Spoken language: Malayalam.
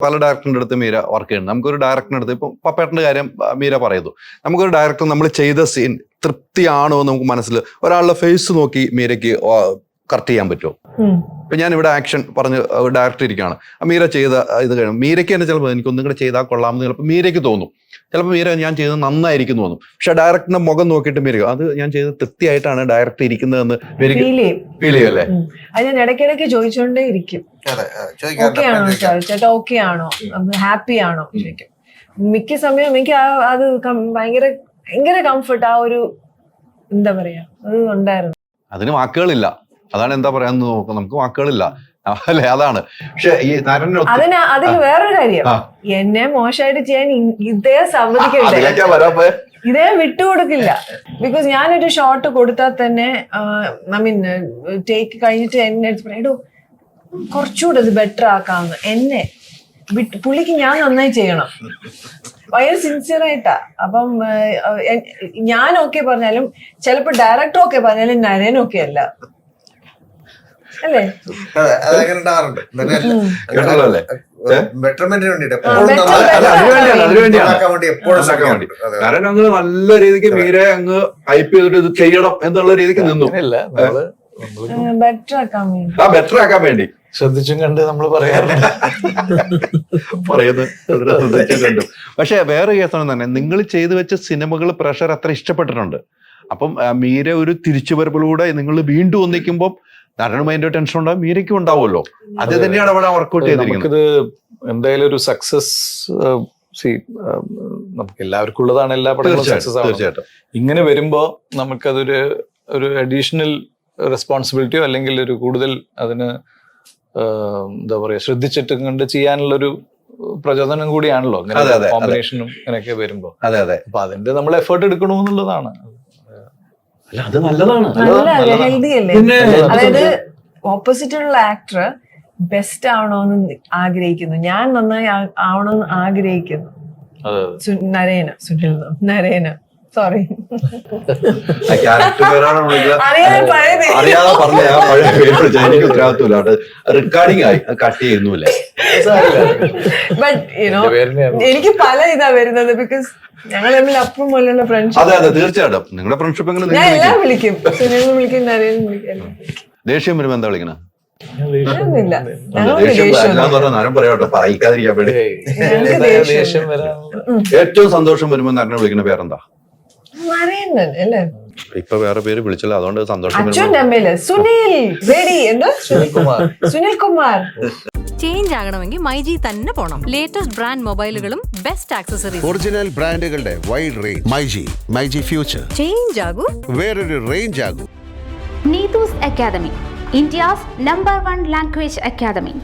പല ഡയറക്ടറിൻ്റെ അടുത്ത് മീര വർക്ക് ചെയ്യുന്നുണ്ട്. നമുക്കൊരു ഡയറക്ടറിൻ്റെ അടുത്ത് ഇപ്പം പപ്പേട്ടൻ്റെ കാര്യം മീര പറയുന്നു. നമുക്കൊരു ഡയറക്ടർ നമ്മൾ ചെയ്ത സീൻ തൃപ്തിയാണോ എന്ന് നമുക്ക് മനസ്സിൽ ഒരാളുടെ ഫേസ് നോക്കി മീരയ്ക്ക് കറക്റ്റ് ചെയ്യാൻ പറ്റുമോ? ഇപ്പൊ ഞാൻ ഇവിടെ ആക്ഷൻ പറഞ്ഞ് ഡയറക്ടർ ഇരിക്കുകയാണ്, മീര ചെയ്ത ഇത് കഴിയും, മീരയ്ക്ക് തന്നെ ചിലപ്പോൾ എനിക്കൊന്നും കൂടെ ചെയ്താൽ കൊള്ളാമെന്ന് ചിലപ്പോൾ മീരയ്ക്ക് തോന്നും. ചിലപ്പോൾ മീര ഞാൻ ചെയ്തത് നന്നായിരിക്കും തോന്നും. പക്ഷെ ഡയറക്ടറിന്റെ മുഖം നോക്കിയിട്ട് മീര അത് ഞാൻ ചെയ്തത് തൃപ്തിയായിട്ടാണ് ഡയറക്ടർ ഇരിക്കുന്നതെന്ന് ഫീൽ ചെയ്യല്ലേ? അത് ഞാൻ ഇടയ്ക്കിടയ്ക്ക് ചോദിച്ചോണ്ടേ ഇരിക്കും, ഓക്കെ ആണോ ചേട്ടാ, ഓക്കെ ആണോ, ഹാപ്പി ആണോ ചോദിക്കും. മിക്ക സമയം എനിക്ക് അത് ഭയങ്കര ഭയങ്കര കംഫർട്ട്, ആ ഒരു എന്താ പറയാ അത് ഉണ്ടായിരുന്നു. അതിന് വാക്കുകളില്ല, അതാണ് എന്താ പറയാന്ന് നോക്കാം, നമുക്ക് വാക്കുകളില്ല അല്ലേ? അതാണ്. പക്ഷെ ഈ അതിന് വേറൊരു കാര്യം, എന്നെ മോശമായിട്ട് ചെയ്യാൻ ഇദ്ദേഹം സമ്മതിക്കണ്ടേ, ഇദ്ദേഹം വിട്ടുകൊടുക്കില്ല. ബിക്കോസ് ഞാനൊരു ഷോട്ട് കൊടുത്താൽ തന്നെ ഐ മീൻ ടേക്ക് കഴിഞ്ഞിട്ട് എന്നെ പറയൂ കുറച്ചുകൂടെ ഇത് ബെറ്റർ ആക്കാമെന്ന്. എന്നെ പുള്ളിക്ക് ഞാൻ നന്നായി ചെയ്യണം, ഭയങ്കര സിൻസിയർ ആയിട്ടാ. അപ്പം ഞാൻ ഓക്കെ പറഞ്ഞാലും ചിലപ്പോ ഡയറക്ടർ ഓക്കെ പറഞ്ഞാലും നരേൻ ഓക്കെ അല്ല, അല്ലേ? കാരണം അങ്ങ് നല്ല രീതിക്ക് മീരെ അങ്ങ് ഹൈപ്പ് ചെയ്തിട്ട് ഇത് ചെയ്യണം എന്നുള്ള രീതിക്ക് നിന്നു, ബെറ്റർ ആക്കാൻ വേണ്ടി ശ്രദ്ധിച്ചും കണ്ട് നമ്മൾ പറയുന്നത്. പക്ഷെ വേറെ കേസാണ് തന്നെ, നിങ്ങൾ ചെയ്തു വെച്ച സിനിമകൾ പ്രഷർ അത്ര ഇഷ്ടപ്പെട്ടിട്ടുണ്ട്. അപ്പം മീര ഒരു തിരിച്ചുവരപ്പിലൂടെ നിങ്ങൾ വീണ്ടും ഒന്നിക്കുമ്പോൾ നടനും അതിന്റെ ടെൻഷൻ ഉണ്ടാവും, മീരയ്ക്കും ഉണ്ടാവുമല്ലോ. അത് തന്നെയാണ് അവിടെ വർക്ക്ഔട്ട് ചെയ്തിരിക്കുന്നത്. എന്തായാലും ഒരു സക്സസ് നമുക്ക് എല്ലാവർക്കും ഉള്ളതാണ്, എല്ലാ പടങ്ങളും സക്സസ് ആണ്. ഇങ്ങനെ വരുമ്പോ നമുക്കതൊരു അഡീഷണൽ റെസ്പോൺസിബിലിറ്റിയോ അല്ലെങ്കിൽ ഒരു കൂടുതൽ അതിന് എന്താ പറയാ ശ്രദ്ധിച്ചിട്ട് കണ്ട് ചെയ്യാനുള്ളൊരു പ്രചോദനം കൂടിയാണല്ലോ കോമ്പിനേഷനും ഇങ്ങനെയൊക്കെ വരുമ്പോ. അപ്പൊ അതിന്റെ നമ്മൾ എഫേർട്ട് എടുക്കണമെന്നുള്ളതാണ്. അല്ല അത് നല്ലതാണ്, ഹെൽത്തി അല്ലേ? അതായത് ഓപ്പോസിറ്റുള്ള ആക്ടർ ബെസ്റ്റ് ആവണോന്ന് ആഗ്രഹിക്കുന്നു, ഞാൻ നന്നായി ആവണമെന്ന് ആഗ്രഹിക്കുന്നു. നരേന സോറി അറിയാതെ പറഞ്ഞ പഴയ പേര് വിളിച്ചാൽ എനിക്ക് ഉത്തരവാദിത്വമില്ല, റെക്കോർഡിംഗ് ആയി കട്ട് ചെയ്യുന്നില്ലേ. ബട്ട് യുനോ എനിക്ക് പല ഇതാ വരുന്നത്, ബിക്കോസ് ഞങ്ങൾ തമ്മിൽ അപ്പും പോലുള്ള ഫ്രണ്ട്ഷിപ്പ്. അതെ അതെ തീർച്ചയായിട്ടും നിങ്ങളുടെ ഫ്രണ്ട്ഷിപ്പ് എങ്ങനെ ഞാൻ എല്ലാം വിളിക്കും, സുനിൽ വിളിക്കും, നരേൻ വിളിക്കും. ദേഷ്യം വരുമ്പോ എന്താ വിളിക്കണ? ഏറ്റവും സന്തോഷം വരുമ്പോ നരനെ വിളിക്കുന്ന പേരെന്താ? ഇപ്പൊ വേറെ പേര് വിളിച്ചല്ലോ, അതുകൊണ്ട് സന്തോഷം. സുനിൽ കുമാർ. ചേഞ്ച് ആകണമെങ്കിൽ മൈജി തന്നെ പോണം. ലേറ്റസ്റ്റ് ബ്രാൻഡ് മൊബൈലുകളും ബെസ്റ്റ് ആക്സസറീസ്, ഒറിജിനൽ ബ്രാൻഡുകളുടെ wide range. MyG future. Change ആകൂ, വേറൊരു റേഞ്ച് ആകൂ. Neetu's Academy, India's #1 language academy.